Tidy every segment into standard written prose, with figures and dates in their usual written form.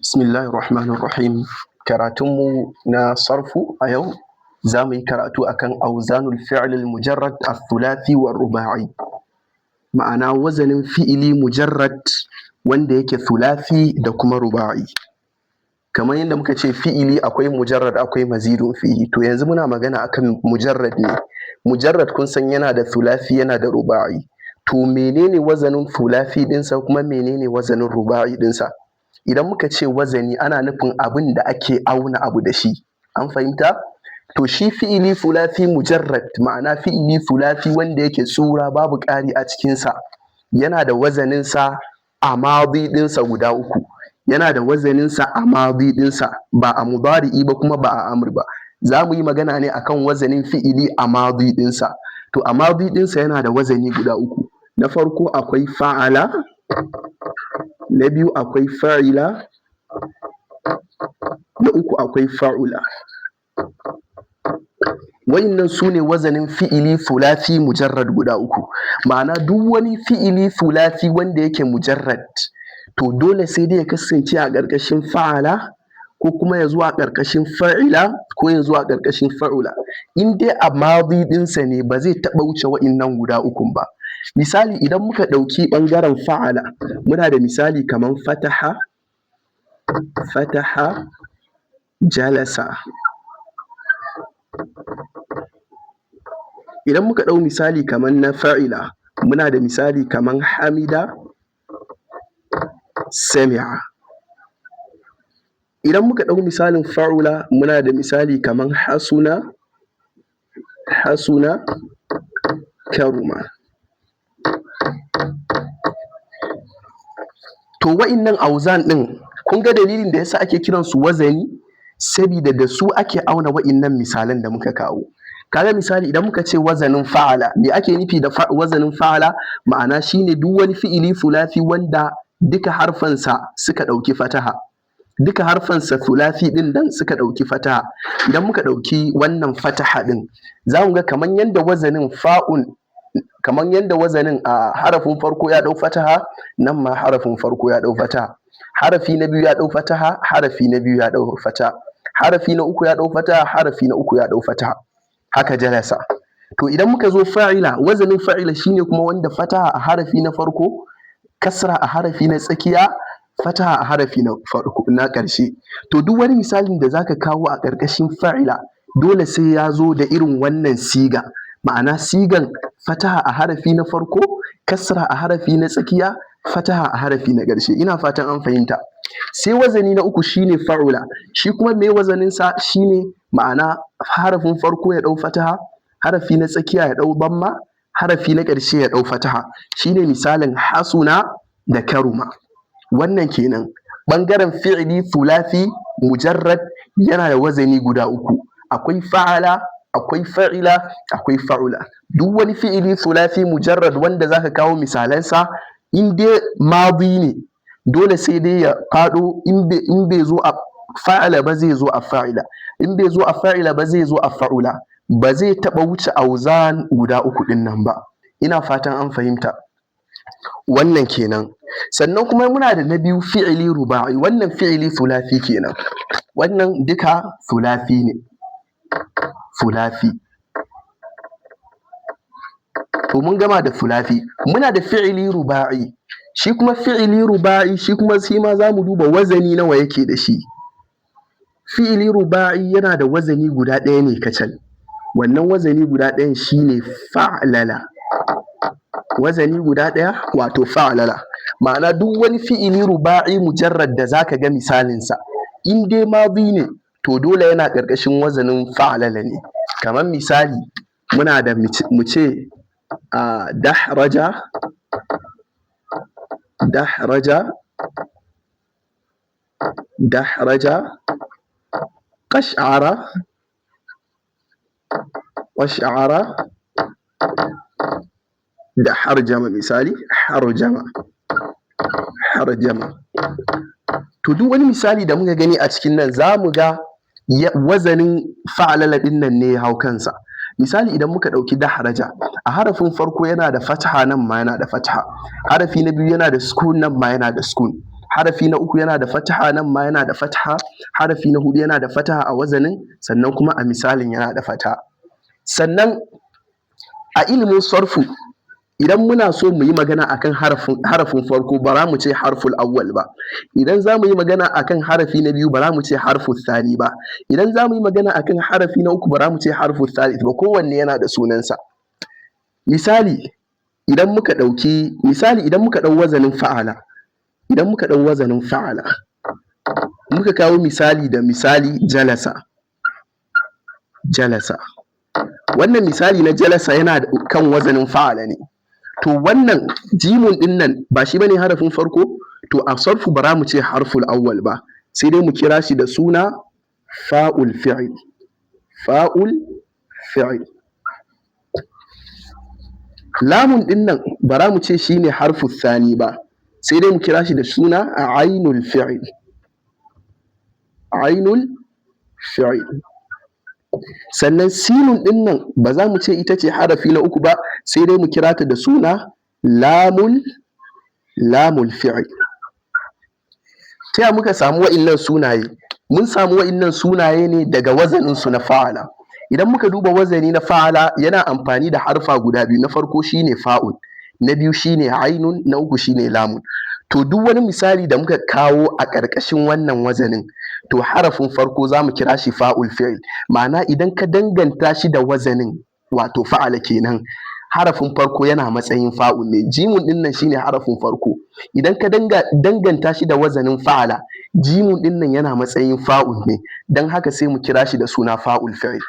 Bismillahir Rahmanir Rahim. Karatunmu na sarfu a yau za mu yi karatu akan auzanul fi'lil mujarrad ath-thulathi war ruba'i. Ma'ana wazanin fi'ili mujarrad wanda yake thulathi da kuma ruba'i. Kamar yadda muka ce fi'ili akwai mujarrad akwai mazidun fihi, to yanzu muna magana akan mujarrad ne. Mujarrad kun san yana da thulathi yana da ruba'i. To menene wazanin thulathi ɗinsa kuma menene wazanin ruba'i ɗinsa? Idan muka ce wazani ana nufin abin da ake auna abu da shi, an fahimta? To shi fi'ili thulathi mujarrad, ma'ana fi'ili thulathi wanda yake tsura babu ƙari a cikinsa, yana da wazaninsa a madi ɗinsa guda uku. Yana da wazaninsa a madi ɗinsa, ba a mudari'i ba kuma ba a amr ba. Za mu yi magana ne akan wazanin fi'ili a madi ɗinsa. To a madi ɗinsa yana da wazani guda uku. Na farko akwai fa'ala, na biyu akwai fa'ila, na uku akwai fa'ula. Wa'innan su ne wazanin fi'ili thulathi mujarrad guda uku. Ma'ana duk wani fi'ili thulathi wanda yake mujarrad, to dole sai dai ya kasance a ƙarƙashin fa'ala, ko kuma ya zo a ƙarƙashin fa'ila, ko ya zo a ƙarƙashin fa'ula. In dai a madi ɗinsa ne ba zai taɓa wuce wa'innan guda ukun ba. Misali idan muka ɗauki ɓangaren fa'ala, muna da misali kaman fataha, jalasa. Idan muka ɗau misali kaman na fa'ila, muna da misali kaman hamida, sami'a. Idan muka ɗau misalin fa'ula, muna da misali kaman hasuna, karuma. To wa'innan auzan ɗin, kun ga dalilin da yasa ake kiransu wazani, sabida da su ake auna wa'innan misalan da muka kawo. Ka ga misali idan muka ce wazanin fa'ala, me ake nufi da wazanin fa'ala? Ma'ana shi ne duk wani fi'ili thulathi wanda duka harfansa suka ɗauki fataha. Duka harfansa thulathi ɗin nan suka ɗauki fataha. Idan muka ɗauki wannan fataha ɗin, za mu ga kaman yanda wazanin kaman yanda wazanin a harafin farko ya ɗau fataha, nan ma harafin farko ya ɗau fataha. Harafi na biyu ya ɗau fataha, harafi na biyu ya ɗau fataha. Harafi na uku ya ɗau fataha, harafi na uku ya ɗau fataha. Haka jalasa. To idan muka zo fa'ila, wazanin fa'ila shi ne kuma wanda fataha a harafi na farko, kasra a harafi na tsakiya, fataha a harafi na ƙarshe. To duk wani misalin da za ka kawo a ƙarƙashin fa'ila, dole sai ya zo da irin wannan siga. Ma'ana sigan fataha a harafi na farko, kasra a harafi na tsakiya, fataha a harafi na ƙarshe. Ina fatan an fahimta. Sai wazani na uku shi ne fa'ula. Shi kuma meye wazaninsa? Shi ne ma'ana harafin farko ya ɗau fataha, harafi na tsakiya ya ɗau damma, harafi na ƙarshe ya ɗau fataha. Shi ne misalin hasuna da karuma. Wannan kenan. Ɓangaren fi'ili thulathi mujarrad yana da wazani guda uku. Akwai fa'ala, akwai fa'ila, akwai fa'ula. Duk wani fi'ili thulathi mujarrad wanda za ka kawo misalansa, in dai madi ne, dole sai dai ya faɗo, in bai zo a fa'ala ba zai zo a fa'ila. In bai zo a fa'ila ba zai zo a fa'ula. Ba zai taɓa wuce auzan guda uku ɗin nan ba. Ina fatan an fahimta. Wannan kenan. Sannan kuma muna da na biyu fi'ili ruba'i. Wannan fi'ili thulathi kenan. Wannan duka thulathi ne. Thulathi. To mun gama da thulathi. Muna da fi'ili ruba'i. Shi kuma fi'ili ruba'i shi ma za mu duba wazani nawa yake da shi. Fi'ili ruba'i yana da wazani guda ɗaya ne kacal. Wannan wazani guda ɗayan shi ne fa'lala. Wazani guda ɗaya wato fa'lala. Ma'ana duk wani fi'ili ruba'i mujarrad da za ka ga misalinsa, in dai madi ne, to dole yana ƙarƙashin wazanin fa'lala ne. Kamar misali muna da mu ce dahraja, qash'ara, da harjama misali, harjama. To duk wani misali da muka gani a cikin nan za mu ga wazanin fa'lala ɗin nan ne ya hau kansa. Misali idan muka ɗauki dahraja, a harafin farko yana da fataha, nan ma yana da fataha. Harafi na biyu yana da sukun, nan ma yana da sukun. harafi na uku yana da fataha, nan ma yana da fataha, harafi na hudu yana da fataha a wazanin, sannan kuma a misalin yana da fataha. Sannan a ilimin sarfu idan muna so mu yi magana akan harafin farko ba za mu ce harful awwal ba, idan za mu yi magana akan harafi na biyu ba za mu ce harful thani ba, idan za mu yi magana akan harafi na uku ba za mu ce harful thalith ba, kowanne yana da sunansa. Misali idan muka ɗau wazanin fa'ala, muka kawo misali da misali jalasa, wannan misali na jalasa yana kan wazanin fa'ala ne, to wannan jimun ɗin nan ba shi bane harafin farko, to a sarfu ba za mu ce harful awwal ba, sai dai mu kira shi da suna fa'ul fi'il. Lamun ɗin nan ba za mu ce shi ne harful thani ba, sai dai mu kira shi da suna ainul fi'il. Sannan sinun ɗin nan ba za mu ce ita ce harafi na uku ba, sai dai mu kira ta da suna lamul fi'il. Ta ya muka samu wa'innan sunaye? Mun samu wa'innan sunaye ne daga wazaninsu na fa'ala. Idan muka duba wazani na fa'ala yana amfani da harfa guda biyu, na farko shi ne fa'un, na biyu shi ne ainun, na uku shi ne lamun. To duk wani misali da muka kawo a ƙarƙashin wannan wazanin, to harafin farko za mu kira shi fa'ul fi'il, ma'ana idan ka danganta shi da wazanin wato fa'ala kenan, harafin farko yana matsayin fa'un ne, jimun ɗin nan shi ne harafin farko, idan ka danganta shi da wazanin fa'ala, jimun ɗin nan yana matsayin fa'un ne, don haka sai mu kira shi da suna fa'ul fi'il.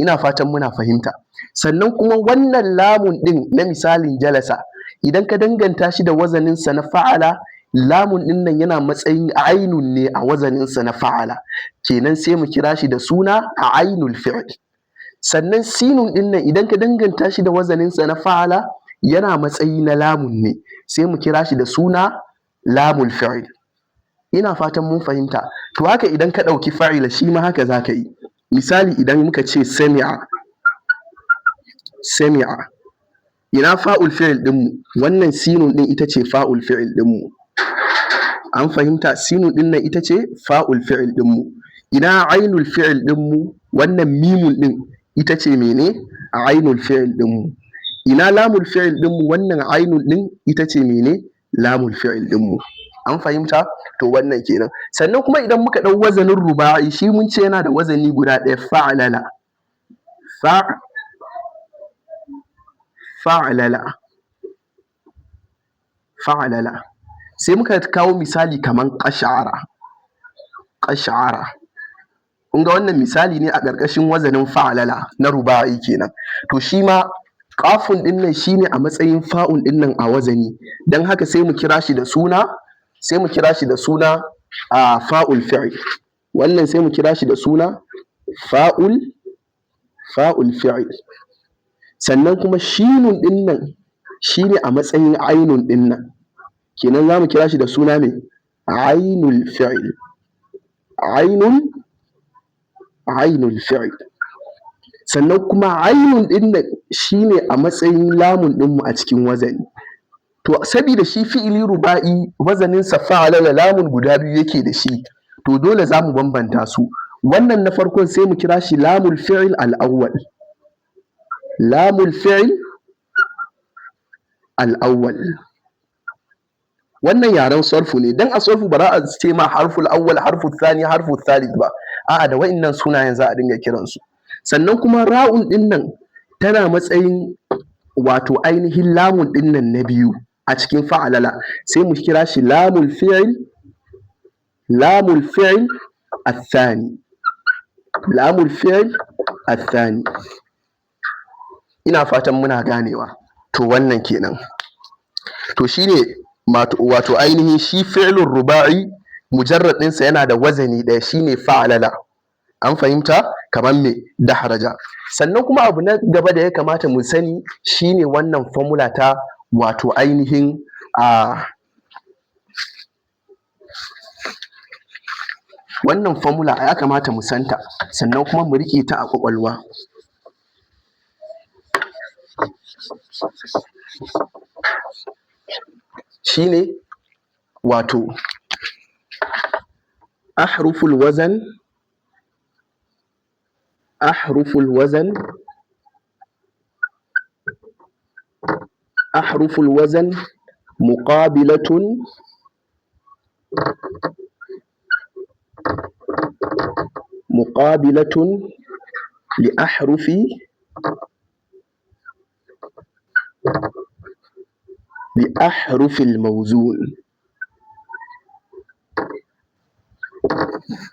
Ina fatan muna fahimta. Sannan kuma wannan lamun ɗin na misalin jalasa, idan ka danganta shi da wazaninsa na fa'ala, lamun ɗin nan yana matsayin ainun ne a wazaninsa na fa'ala, kenan sai mu kira shi da suna ainul fi'il. Sannan sinun ɗin nan idan ka danganta shi da wazaninsa na fa'ala, yana matsayi na lamun ne, sai mu kira shi da suna lamul fi'il. Ina fatan mun fahimta. To haka idan ka ɗauki fa'ila shi ma haka za ka yi. Misali idan muka ce sami'a, ina fa'ul fi'il ɗinmu? Wannan sinun ɗin ita ce fa'ul fi'il ɗinmu. An fahimta? Sinun ɗin nan ita ce fa'ul fi'il ɗinmu. Ina ainul fi'il ɗinmu? Wannan mimun ɗin ita ce mene? Ainul fi'il ɗinmu. Ina lamul fi'il ɗinmu? Wannan ainul ɗin ita ce mene? Lamul fi'il ɗinmu. An fahimta? To wannan kenan. Sannan kuma idan muka ɗau wazanin ruba'i, shi mun ce yana da wazani guda ɗaya, fa'lala. Sai muka kawo misali kaman ƙash'ara. Kun ga wannan misali ne a ƙarƙashin wazanin fa'lala na ruba'i kenan. To shi ma ƙafun ɗin nan shi ne a matsayin fa'un ɗin nan a wazani, don haka sai mu kira shi da suna fa'ul fi'il. Wannan sai mu kira shi da suna fa'ul fi'il. Sannan kuma shinun ɗin nan shi ne a matsayin ainun ɗin nan, kenan za mu kira shi da suna me? Ainul fi'il. Sannan kuma ainun ɗin nan shi ne a matsayin lamun ɗinmu a cikin wazani. To sabida shi fi'ili ruba'i wazaninsa fa'lala, lamun guda biyu yake da shi, to dole za mu bambanta su. Wannan na farkon sai mu kira shi lamul fi'il al-awwal. Wannan yaren sarfu ne, don a sarfu ba za a ce ma harful awwal, harful thani, harful thalith ba, a'a da wa'innan sunayen za a dinga kiransu. Sannan kuma ra'un ɗin nan tana matsayin wato ainihin lamun ɗin nan na biyu a cikin fa'lala, sai mu kira shi lamul fi'il ath-thani. Ina fatan muna ganewa. To wannan kenan. To shi ne wato ainihin shi fi'ilun ruba'i mujarrad ɗinsa yana da wazani ɗaya, shi ne fa'lala. An fahimta? Kamar me? Dahraja. Sannan kuma abu na gaba da ya kamata mu sani shi ne wannan formula ta wato ainihin wannan formula ya kamata mu san ta, sannan kuma mu riƙe ta a ƙwaƙwalwa. Shi ne wato ahruful wazan muqabilatun li ahrufil mawzun.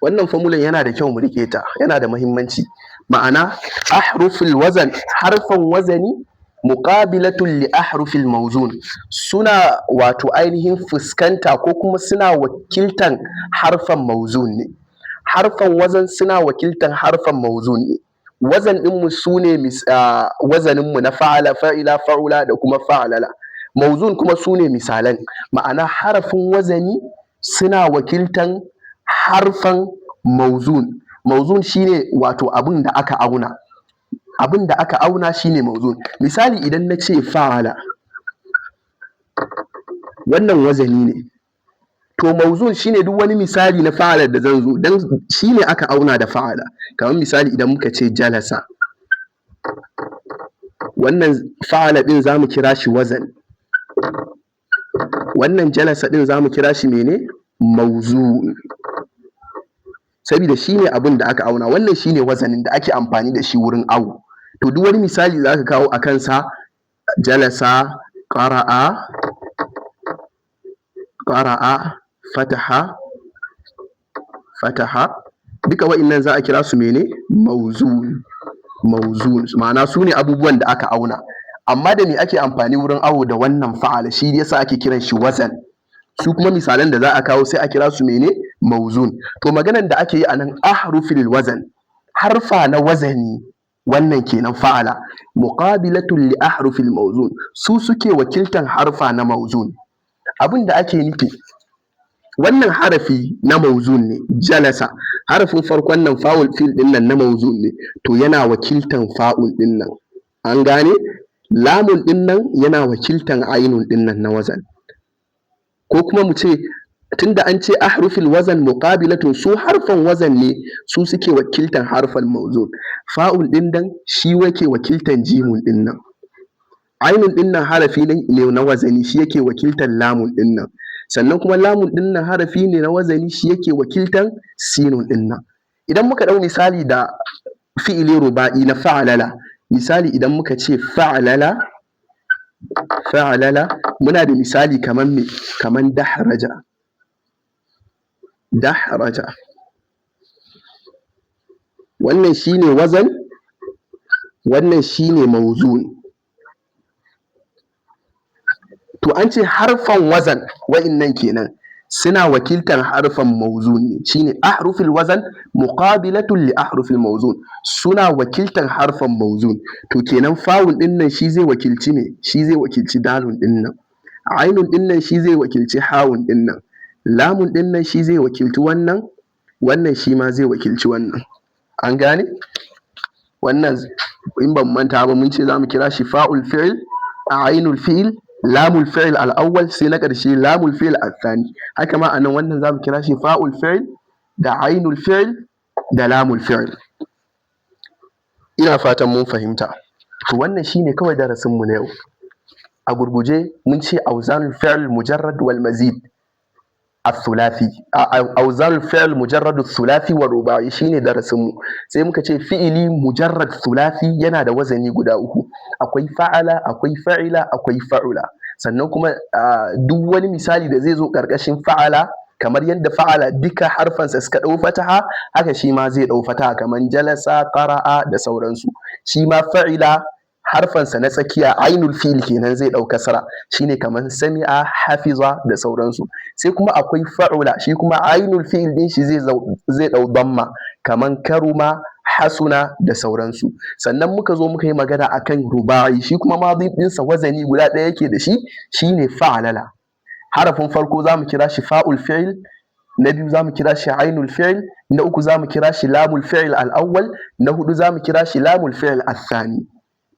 Wannan formulan yana da kyau mu riƙe ta, yana da muhimmanci. Ma'ana ahruful wazan, harfan wazani, muqabilatun li ahrufil mawzun, suna wato ainihin fuskanta ko kuma suna wakiltan harfan mawzun ne. Harfan wazan suna wakiltan harfan mawzun ne. Wazan ɗinmu su ne wazaninmu na fa'ala, fa'ila, fa'ula da kuma fa'alala. Mawzun kuma su ne misalan. Ma'ana harafin wazani suna wakiltan harfan mawzun. Mawzun shine wato abin da aka auna. Abin da aka auna shine mawzun. Misali idan na ce fa'ala, wannan wazani ne. To mawzun shine duk wani misali na fa'ala da zan zo, dan shine aka auna da fa'ala. Kamar misali idan muka ce jalasa, wannan fa'ala ɗin za mu kira shi wazan. Wannan jalasa ɗin za mu kira shi mene? Mawzun. Sabida shine abin da aka auna, wannan shine wazanin da ake amfani da shi wurin awo. To duk wani misali za ka kawo a kansa, jalasa, qara'a, fataha, duka wa'innan za a kira su mene? Mawzun. Ma'ana su ne abubuwan da aka auna. Amma da me ake amfani wurin awo da wannan fa'ala, shi yasa ake kiran shi wazan. Su kuma misalan da za a kawo sai a kira su mene? Mawzun. To maganan da ake yi a nan ahrufil wazan, harfa na wazani, wannan kenan fa'ala, muqabilatun li ahrufil mawzun, su suke wakiltan harfa na mawzun. Abin da ake nufi, wannan harafi na mawzun ne, jalasa, harafin farkon nan fa'ul fil ɗin nan na mawzun ne, to yana wakiltan fa'ul ɗin nan. An gane? Lamun ɗin nan yana wakiltan ainun ɗin nan na wazan. Ko kuma mu ce tunda an ce ahrufil wazan muqabilatun, su harfan wazan ne su suke wakiltan harfan mawzun. Fa'ul ɗin nan shi yake wakiltan jimun ɗin nan. Ainun ɗin nan harafi ne na wazani, shi yake wakiltan lamun ɗin nan. Sannan kuma lamun ɗin nan harafi ne na wazani, shi yake wakiltan sinun ɗin nan. Idan muka ɗau misali da fi'ili ruba'i na fa'alala, misali idan muka ce fa'alala, muna da misali kaman me? Kaman dahraja. Wannan shine wazan, wannan shine mawzun. To an ce harfan wazan wa'innan kenan suna wakiltan harfan mawzun ne, shine ahrufil wazan muqabilatun li ahrufil mawzun, suna wakiltan harfan mawzun. To kenan fa'ul ɗin nan shi zai wakilci me? Shi zai wakilci dalun ɗin nan. Ainun ɗin nan shi zai wakilci hawun ɗin nan. Lamun ɗin nan shi zai wakilci wannan, wannan shi ma zai wakilci wannan. An gane? Wannan in ban manta ba mun ce za mu kira shi fa'ul fi'il, ainul fi'il, lamul fi'il al-awwal, sai na ƙarshe lamul fi'il al-thani. Haka ma anan wannan za mu kira shi fa'ul fi'il da ainul fi'il da lamul fi'il. Ina fatan mun fahimta. To wannan shine kawai darasin mu na yau. A gurguje mun ce auzanul fi'il mujarrad wal mazid الثلاثي أوزان الفعل مجرد الثلاثي والرباعي shine darasin mu. Sai muka ce fi'ili mujarrad thulathi yana da wazani guda uku, akwai fa'ala, akwai fa'ila, akwai fa'ula. Sannan kuma duk wani misali da zai zo ƙarƙashin fa'ala, kamar yadda fa'ala duka harfansa suka ɗau fataha, haka shi ma zai ɗau fataha, kamar jalasa, qara'a da sauransu. Shi ma fa'ila harfansa na tsakiya ainul fi'il kenan zai ɗau kasra, shine kamar sami'a, hafiza da sauransu. Sai kuma akwai fa'ula, shi kuma ainul fi'il din shi zai ɗau damma, kamar karuma, hasuna da sauransu. Sannan muka zo muka yi magana akan ruba'i, shi kuma madhi ɗinsa wazani guda ɗaya yake da shi, shine fa'alala. Harafin farko za mu kira shi fa'ul fi'il, na biyu za mu kira shi ainul fi'il, na uku za mu kira shi lamul fi'il al-awwal, na huɗu za mu kira shi lamul fi'il al-thani.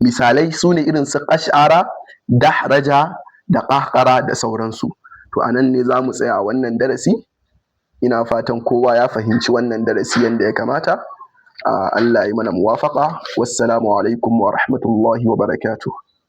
Misalai su ne irin su ƙash'ara, dahraja da ƙahƙara da sauransu. To a nan ne za mu tsaya a wannan darasi. ina fatan kowa ya fahimci wannan darasi yanda ya kamata. Allah ya mana muwafaqa. Wassalamu alaikum wa rahmatullahi wa barakatuh.